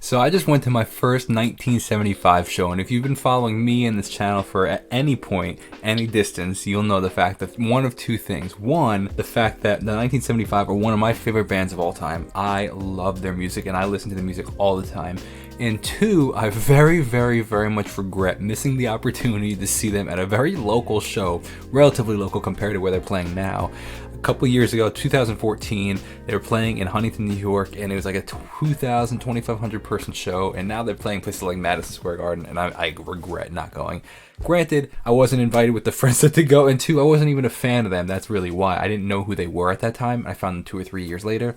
So I just went to my first 1975 show, and if you've been following me and this channel for at any point, any distance, you'll know the fact that one of two things. One, the fact that the 1975 are one of my favorite bands of all time. I love their music and I listen to the music all the time. And two, I very, very, very much regret missing the opportunity to see them at a very local show, relatively local compared to where they're playing now. A couple years ago, 2014, they were playing in Huntington, New York, and it was like a 2,500 person show, and now they're playing places like Madison Square Garden, and I regret not going. Granted, I wasn't invited with the friends that to go, and two, I wasn't even a fan of them. That's really why. I didn't know who they were at that time. I found them 2 or 3 years later.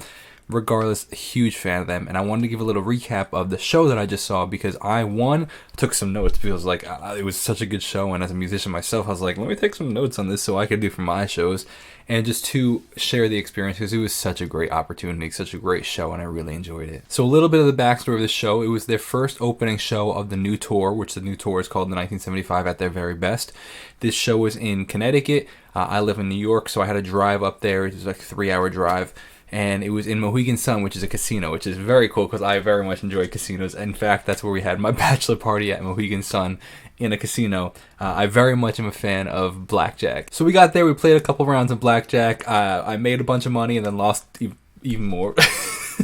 Regardless, a huge fan of them, and I wanted to give a little recap of the show that I just saw because I, one, took some notes because like it was such a good show, and as a musician myself, I was like, let me take some notes on this so I could do for my shows, and just to share the experience because it was such a great opportunity, such a great show, and I really enjoyed it. So a little bit of the backstory of the show: it was their first opening show of the new tour, which the new tour is called the 1975 at their very best. This show was in Connecticut. I live in New York, so I had to drive up there. It was like a 3-hour drive. And it was in Mohegan Sun, which is a casino, which is very cool because I very much enjoy casinos. In fact, that's where we had my bachelor party, at Mohegan Sun in a casino. I very much am a fan of blackjack. So we got there, we played a couple rounds of blackjack. I made a bunch of money and then lost even more.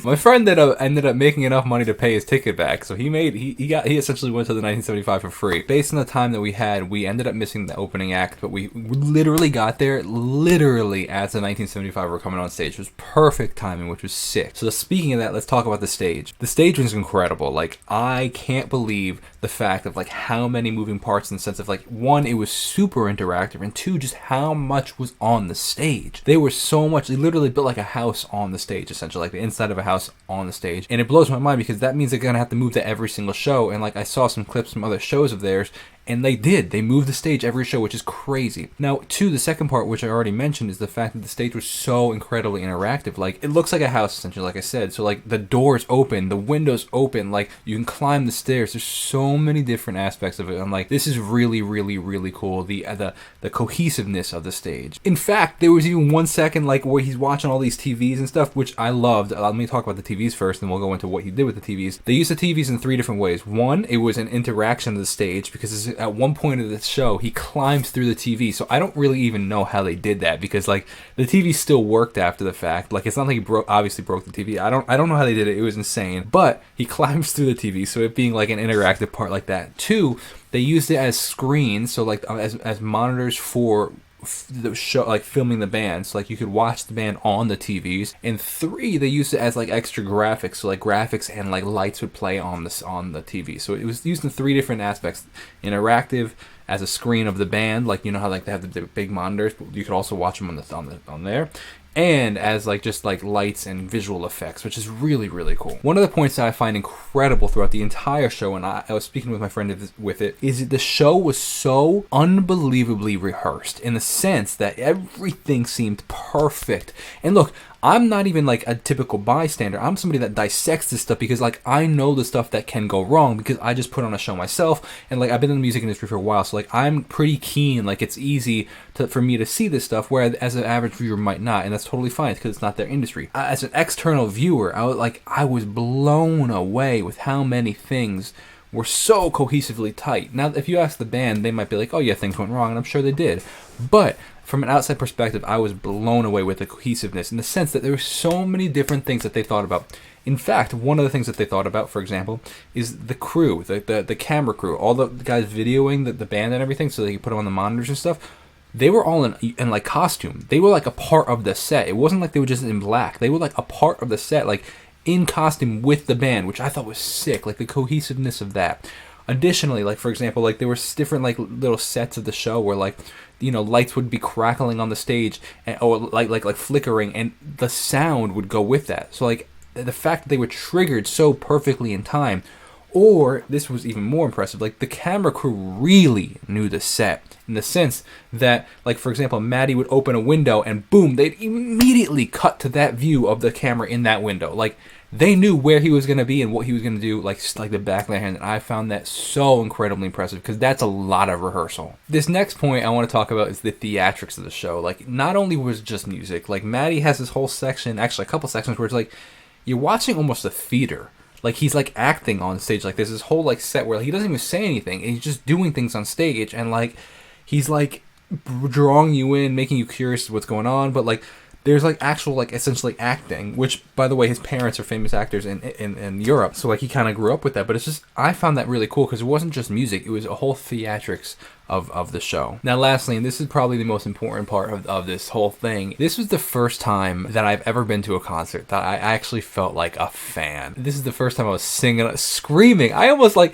My friend that ended up making enough money to pay his ticket back, so he essentially went to the 1975 for free. Based on the time that we had, we ended up missing the opening act, but we literally got there literally as the 1975 were coming on stage. It was perfect timing, which was sick. So speaking of that, let's talk about the stage. The stage was incredible. Like, I can't believe the fact of like how many moving parts in the sense of like, one, it was super interactive, and two, just how much was on the stage. They were so much, they literally built like a house on the stage, essentially, like the inside of a house on the stage. And it blows my mind because that means they're gonna have to move to every single show. And like, I saw some clips from other shows of theirs, and they moved the stage every show, which is crazy. Now, two, the second part, which I already mentioned, is the fact that the stage was so incredibly interactive. Like, it looks like a house, essentially, like I said. So, like, the doors open, the windows open, like, you can climb the stairs. There's so many different aspects of it. I'm like, this is really, really, really cool. The cohesiveness of the stage. In fact, there was even 1 second, like, where he's watching all these TVs and stuff, which I loved. Let me talk about the TVs first, and we'll go into what he did with the TVs. They used the TVs in 3 different ways. One, it was an interaction of the stage, because at one point of the show, he climbs through the TV. So I don't really even know how they did that, because like the TV still worked after the fact. Like, it's not like he obviously broke the TV. I don't know how they did it. It was insane. But he climbs through the TV, so it being like an interactive part like that. Two, they used it as screens, so like as monitors for the show, like filming the band, so like you could watch the band on the TVs. And three, they used it as like extra graphics, so like graphics and like lights would play on the TV. So it was used in 3 different aspects: interactive, as a screen of the band, like, you know how like they have the big monitors, but you could also watch them on there, and as like just like lights and visual effects, which is really, really cool. One of the points that I find incredible throughout the entire show, and I was speaking with my friend with it, is that the show was so unbelievably rehearsed, in the sense that everything seemed perfect. And look, I'm not even like a typical bystander. I'm somebody that dissects this stuff because like I know the stuff that can go wrong because I just put on a show myself, and like I've been in the music industry for a while, so like I'm pretty keen. Like, it's easy for me to see this stuff, whereas as an average viewer might not, and that's totally fine because it's not their industry. As an external viewer, I was blown away with how many things were so cohesively tight. Now, if you ask the band, they might be like, oh yeah, things went wrong, and I'm sure they did. But from an outside perspective, I was blown away with the cohesiveness, in the sense that there were so many different things that they thought about. In fact, one of the things that they thought about, for example, is the crew, the camera crew, all the guys videoing the band and everything, so they could put them on the monitors and stuff. They were all in like costume. They were like a part of the set. It wasn't like they were just in black. They were like a part of the set, like in costume with the band, which I thought was sick. Like the cohesiveness of that. Additionally, like for example, like there were different like little sets of the show where like, you know, lights would be crackling on the stage, or like flickering, and the sound would go with that. So like the fact that they were triggered so perfectly in time. Or, this was even more impressive, like the camera crew really knew the set, in the sense that, like for example, Maddie would open a window and boom, they'd immediately cut to that view of the camera in that window. Like, they knew where he was going to be and what he was going to do, like the back of their hand. And I found that so incredibly impressive, because that's a lot of rehearsal. This next point I want to talk about is the theatrics of the show. Like, not only was it just music, like Maddie has this whole section, actually a couple sections, where it's like you're watching almost a theater. like he's like acting on stage. Like there's this whole like set where he doesn't even say anything, and he's just doing things on stage, and like he's like drawing you in, making you curious what's going on, but like there's like actual like essentially acting, which by the way his parents are famous actors in Europe, so like he kind of grew up with that. But it's just, I found that really cool because it wasn't just music, it was a whole theatrics of the show. Now lastly, and this is probably the most important part of this whole thing, this was the first time that I've ever been to a concert that I actually felt like a fan. This is the first time I was singing, screaming. I almost like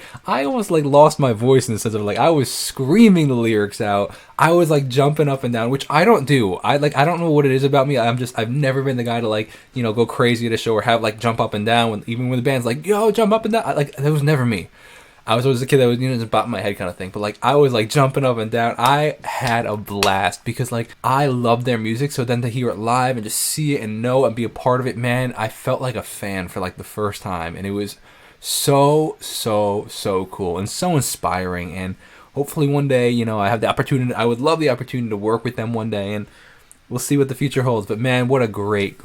lost my voice in the sense of like I was screaming the lyrics out. I was like jumping up and down, which I don't do. I don't know what it is about me. I've never been the guy to like, you know, go crazy at a show or have like jump up and down even when the band's like, yo, jump up and down. Like that was never me. I was always a kid that was, you know, just bopping my head kind of thing. But like I was like jumping up and down. I had a blast because like I love their music. So then to hear it live and just see it and know and be a part of it, man, I felt like a fan for like the first time. And it was so cool and so inspiring. And hopefully one day, you know, I have the opportunity. I would love the opportunity to work with them one day, and we'll see what the future holds. But man, what a great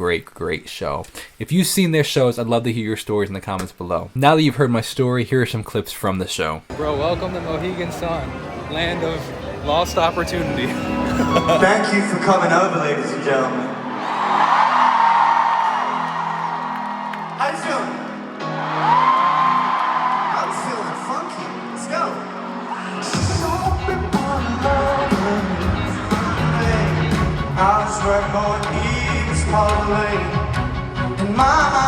show. If you've seen their shows, I'd love to hear your stories in the comments below. Now that you've heard my story, here are some clips from the show. Bro, welcome to Mohegan Sun, land of lost opportunity. Thank you for coming over, ladies and gentlemen. How you feeling? I'm feeling funky. Let's go. I was where going east part of the lane. In my mind,